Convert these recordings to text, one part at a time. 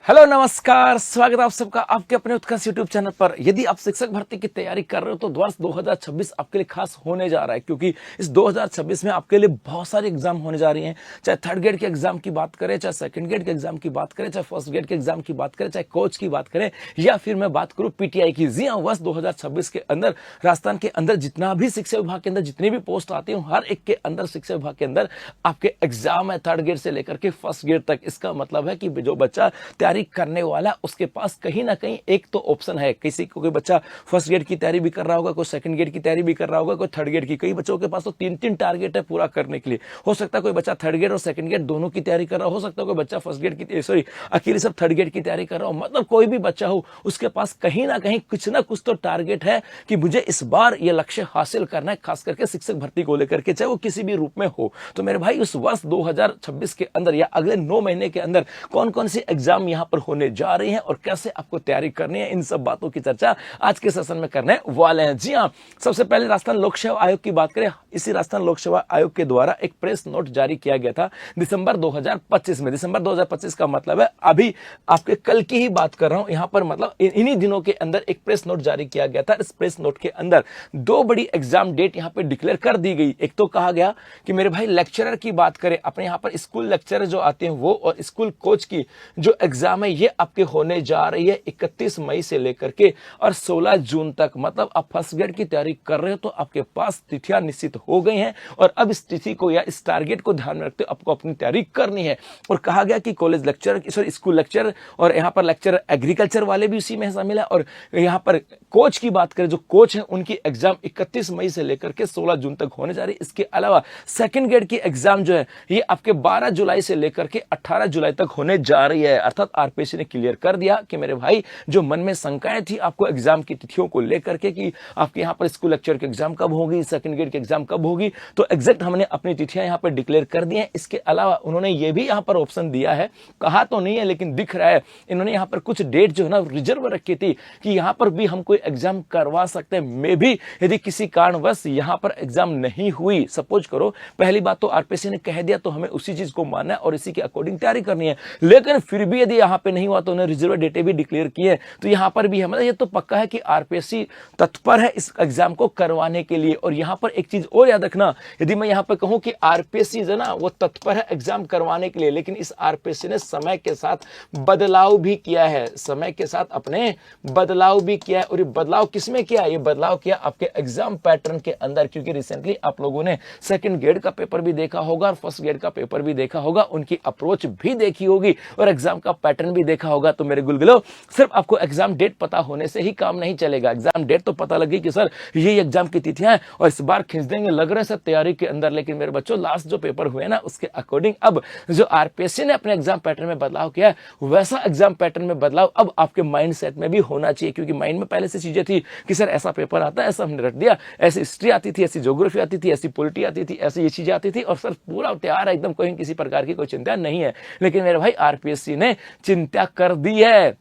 Hello नमस्कार, स्वागत है आप सबका आपके अपने उत्कर्ष यूट्यूब चैनल पर। यदि आप शिक्षक भर्ती की तैयारी कर रहे हो तो वर्ष 2026 आपके लिए खास होने जा रहा है, क्योंकि इस 2026 में आपके लिए बहुत सारे एग्जाम होने जा रही हैं। चाहे थर्ड ग्रेड के एग्जाम की बात करें, चाहे सेकंड ग्रेड के एग्जाम की बात करें, चाहे फर्स्ट ग्रेड के एग्जाम की बात करें, चाहे कोच की बात करें, या फिर मैं बात करूं पीटीआई की। जी हाँ, वर्ष 2026 के अंदर राजस्थान के अंदर जितना भी शिक्षा विभाग के अंदर जितनी भी पोस्ट आती है, हर एक के अंदर शिक्षा विभाग के अंदर आपके एग्जाम है, थर्ड ग्रेड से लेकर के फर्स्ट ग्रेड तक। इसका मतलब है कि जो बच्चा तैयारी करने वाला उसके पास कहीं ना कहीं एक तो ऑप्शन है। किसी को कोई बच्चा फर्स्ट ग्रेड की तैयारी भी कर रहा होगा, कोई सेकंड ग्रेड की तैयारी भी कर रहा होगा, कोई थर्ड ग्रेड की। कई बच्चों के पास तो तीन तीन टारगेट है पूरा करने के लिए। हो सकता है कोई बच्चा थर्ड ग्रेड और सेकंड ग्रेड दोनों की तैयारी कर रहा हो सकता है कोई बच्चा फर्स्ट ग्रेड की अकेले सब थर्ड ग्रेड की तैयारी कर रहा हो। मतलब कोई भी बच्चा हो, उसके पास कहीं ना कहीं कुछ ना कुछ तो टारगेट है कि मुझे इस बार ये लक्ष्य हासिल करना है, खास करके शिक्षक भर्ती को लेकर के, चाहे वो किसी भी रूप में हो। तो मेरे भाई, उस वर्ष 2026 के अंदर या अगले 9 महीने के अंदर कौन कौन सी एग्जाम यहां पर होने जा रही हैं और कैसे आपको तैयारी करनी है, इन सब बातों की चर्चा आज के सेशन में करने वाले हैं। जी हां, सबसे पहले राजस्थान लोक सेवा आयोग की बात करें। इसी राजस्थान लोक सेवा आयोग के द्वारा एक प्रेस नोट जारी किया गया था दिसंबर 2025 में। दिसंबर 2025 का मतलब है अभी आपके कल की ही बात कर रहा हूं यहां पर, मतलब इन्हीं दिनों के अंदर एक प्रेस नोट जारी किया गया था। इस प्रेस नोट के अंदर दो बड़ी एग्जाम डेट यहां पर डिक्लेयर कर दी गई। एक तो कहा गया कि मेरे भाई लेक्चरर की बात करें, अपने यहां पर स्कूल लेक्चरर जो आते हैं वो, और स्कूल कोच की जो एग्जाम है ये आपके होने जा रही है 31 मई से लेकर के और 16 जून तक। मतलब आप फर्स्ट ग्रेड की तैयारी कर रहे हो तो आपके पास तिथियां निश्चित हो गई हैं और अब इस तिथि को या इस टारगेट को ध्यान में रखते आपको अपनी तैयारी करनी है। और कहा गया कि कॉलेज लेक्चर, स्कूल लेक्चर और यहाँ पर लेक्चर एग्रीकल्चर वाले भी उसी में शामिल है। और यहाँ पर कोच की बात करें, जो कोच है उनकी एग्जाम 31 मई से लेकर के 16 जून तक होने जा रही है। इसके अलावा सेकंड ग्रेड की एग्जाम जो है ये आपके 12 जुलाई से लेकर के 18 जुलाई तक होने जा रही है। अर्थात आरपीएससी ने क्लियर कर दिया कि मेरे भाई, जो मन में शंकाएं थी आपको एग्जाम की तिथियों को लेकर के कि आपके यहाँ पर स्कूल लेक्चर की एग्जाम कब होगी, सेकंड ग्रेड की एग्जाम कब होगी, तो एग्जैक्ट हमने अपनी तिथियां यहाँ पर डिक्लेयर कर दी हैं। इसके अलावा उन्होंने ये भी यहाँ पर ऑप्शन दिया है, कहा तो नहीं है लेकिन दिख रहा है, इन्होंने यहाँ पर कुछ डेट जो है ना रिजर्व रखी थी कि यहाँ पर भी हम कोई एग्जाम करवा सकते हैं। मे भी यदि किसी कारणवश यहाँ पर एग्जाम नहीं हुई, सपोज करो, पहली बात तो आरपीएससी ने कह दिया तो हमें उसी चीज को मानना है और इसी के अकॉर्डिंग तैयारी करनी है। लेकिन फिर भी यदि यहाँ पे नहीं हुआ तो उन्हें रिजर्व डेटे भी डिक्लेयर किए, तो यहाँ पर भी है, मतलब ये तो पक्का है कि आरपीएससी तत्पर है इस एग्जाम को करवाने के लिए। और यहाँ पर एक चीज और याद रखना, यदि मैं यहाँ पर कहूं कि आरपीएससी जो ना वो तत्पर है एग्जाम करवाने के लिए, लेकिन इस आरपीएससी ने समय के साथ बदलाव भी किया है, समय के साथ अपने बदलाव भी किया है। और ये बदलाव किसमें किया? ये बदलाव किया आपके एग्जाम पैटर्न के अंदर, क्योंकि रिसेंटली आप लोगों ने सेकंड ग्रेड का पेपर भी देखा होगा और फर्स्ट ग्रेड का पेपर भी देखा होगा, उनकी अप्रोच भी देखी होगी और एग्जाम का पैटर्न भी देखा होगा। तो मेरे गुलगुलो, सिर्फ आपको एग्जाम डेट पता होने से ही काम नहीं चलेगा। एग्जाम डेट तो पता लगी कि सर ये एग्जाम की तिथियां हैं और इस बार खींच देंगे, लग रहे हैं सर तैयारी के अंदर, लेकिन मेरे बच्चों लास्ट जो पेपर हुए ना उसके अकॉर्डिंग अब जो आरपीएससी ने अपने एग्जाम पैटर्न में बदलाव किया है, वैसा एग्जाम पैटर्न में बदलाव अब आपके माइंड सेट में भी होना चाहिए। क्योंकि माइंड में पहले से चीजें थी कि सर ऐसा पेपर आता है, ऐसा हमने रख दिया, ऐसी हिस्ट्री आती थी, ऐसी ज्योग्राफी आती थी, ऐसी पॉलिटी आती थी, ऐसी ये चीजें आती थी और सर पूरा तैयार है एकदम, कोई किसी प्रकार की कोई चिंता नहीं है। लेकिन मेरे भाई आरपीएससी ने चिंता कर दी है,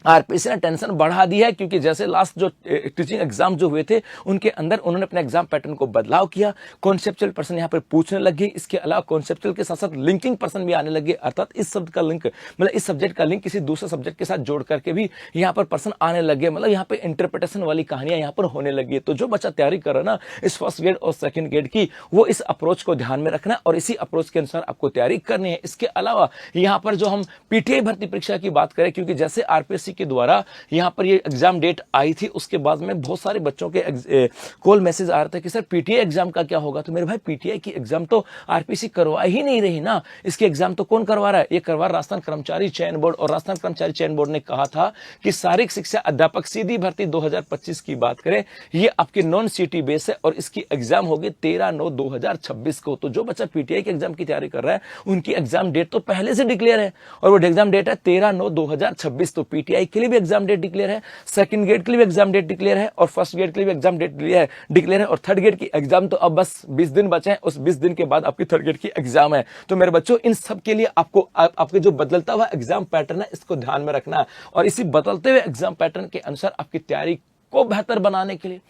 आरपीएससी ने टेंशन बढ़ा दी है, क्योंकि जैसे लास्ट जो टीचिंग एग्जाम जो हुए थे उनके अंदर उन्होंने अपने एग्जाम पैटर्न को बदलाव किया, कॉन्सेप्चुअल पर्सन यहां पर पूछने लगे, इसके अलावा कॉन्सेप्चुअल के साथ साथ लिंकिंग पर्सन भी आने लगे, अर्थात इस शब्द का लिंक, मतलब इस सब्जेक्ट का लिंक किसी दूसरे सब्जेक्ट के साथ जोड़ करके भी यहाँ पर पर्सन आने लगे, मतलब यहाँ पे इंटरप्रिटेशन वाली कहानियां यहाँ पर होने लगी। तो जो बच्चा तैयारी कर रहा है ना इस फर्स्ट ग्रेड और सेकंड ग्रेड की, वो इस अप्रोच को ध्यान में रखना और इसी अप्रोच के अनुसार आपको तैयारी करनी है। इसके अलावा यहाँ पर जो हम पीटीआई भर्ती परीक्षा की बात करें, क्योंकि जैसे आरपीएससी के द्वारा यहां पर ये एग्जाम डेट आई थी, उसके बाद में बहुत सारे बच्चों के कॉल मैसेज आ रहे थे कि सर पीटीआई एग्जाम का क्या होगा। तो मेरे भाई पीटीआई की एग्जाम तो आरपीएससी करवा ही नहीं रही ना, इसके एग्जाम तो कौन करवा रहा है? ये करवा राजस्थान कर्मचारी चयन बोर्ड। और राजस्थान कर्मचारी चयन बोर्ड ने कहा था कि शारीरिक शिक्षा अध्यापक सीधी भर्ती 2025 की बात करें, ये आपकी नॉन सीटी बेस है और इसकी एग्जाम होगी 13/9/2026 को। तो जो बच्चा पीटीआई के एग्जाम की तैयारी कर रहा है उनकी एग्जाम डेट तो पहले से डिक्लेयर है और वो एग्जाम डेट है 13/9/2026। तो पीटीआई के लिए भी एग्जाम डेट डिक्लेयर है, सेकंड ग्रेड के लिए भी एग्जाम डेट डिक्लेयर है और फर्स्ट ग्रेड के लिए भी एग्जाम डेट डिक्लेयर है और थर्ड ग्रेड की एग्जाम तो अब बस 20 दिन बचे हैं, उस 20 दिन के बाद आपकी थर्ड ग्रेड की एग्जाम है। तो मेरे बच्चों, इन सब के लिए आपको आपके जो बदलता हुआ एग्जाम पैटर्न है इसको ध्यान में रखना है और इसी बदलते हुए एग्जाम पैटर्न के अनुसार आपकी तैयारी को बेहतर बनाने के लिए,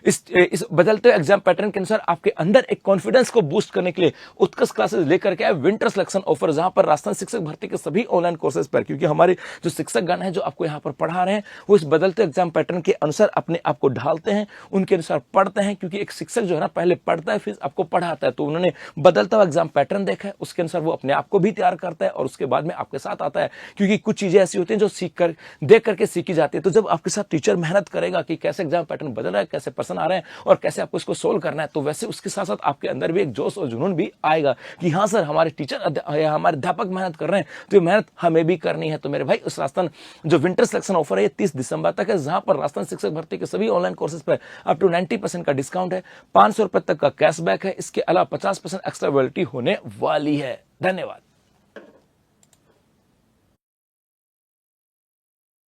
इस बदलते हुए एग्जाम पैटर्न के अनुसार आपके अंदर एक कॉन्फिडेंस को बूस्ट करने के लिए उत्कृष्ट क्लासेस लेकर के आए विंटर सिलेक्शन ऑफर, जहां पर राजस्थान शिक्षक भर्ती के सभी ऑनलाइन कोर्सेज पर, क्योंकि हमारे जो शिक्षकगण हैं जो आपको यहाँ पर पढ़ा रहे हैं वो इस बदलते एग्जाम पैटर्न के अनुसार अपने आप को ढालते हैं, उनके अनुसार पढ़ते हैं, क्योंकि एक शिक्षक जो है ना पहले पढ़ता है फिर आपको पढ़ाता है, तो उन्होंने बदलता हुआ एग्जाम पैटर्न देखा है, उसके अनुसार वो अपने आप को भी तैयार करता है और उसके बाद में आपके साथ आता है, क्योंकि कुछ चीजें ऐसी होती हैं जो सीख कर देख करके सीखी जाती है। तो जब आपके साथ टीचर मेहनत करेगा कि कैसे एग्जाम पैटर्न बदल रहा है, कैसे प्रश्न आ रहे हैं और कैसे आपको इसको सोल्व करना है, तो वैसे उसके साथ साथ आपके अंदर भी एक जोश और जुनून भी आएगा कि हाँ सर हमारे टीचर या हमारे अध्यापक मेहनत कर रहे हैं तो ये मेहनत हमें भी करनी है। तो मेरे भाई उस राजस्थान जो विंटर सिलेक्शन ऑफर है ये 30 दिसंबर तक है, जहां पर राजस्थान शिक्षक भर्ती के सभी ऑनलाइन कोर्सेज पर अप टू 90% का डिस्काउंट है, 500 रुपए तक का कैशबैक है, इसके अलावा 50% एक्स्ट्रा वैलिडिटी होने वाली है। धन्यवाद।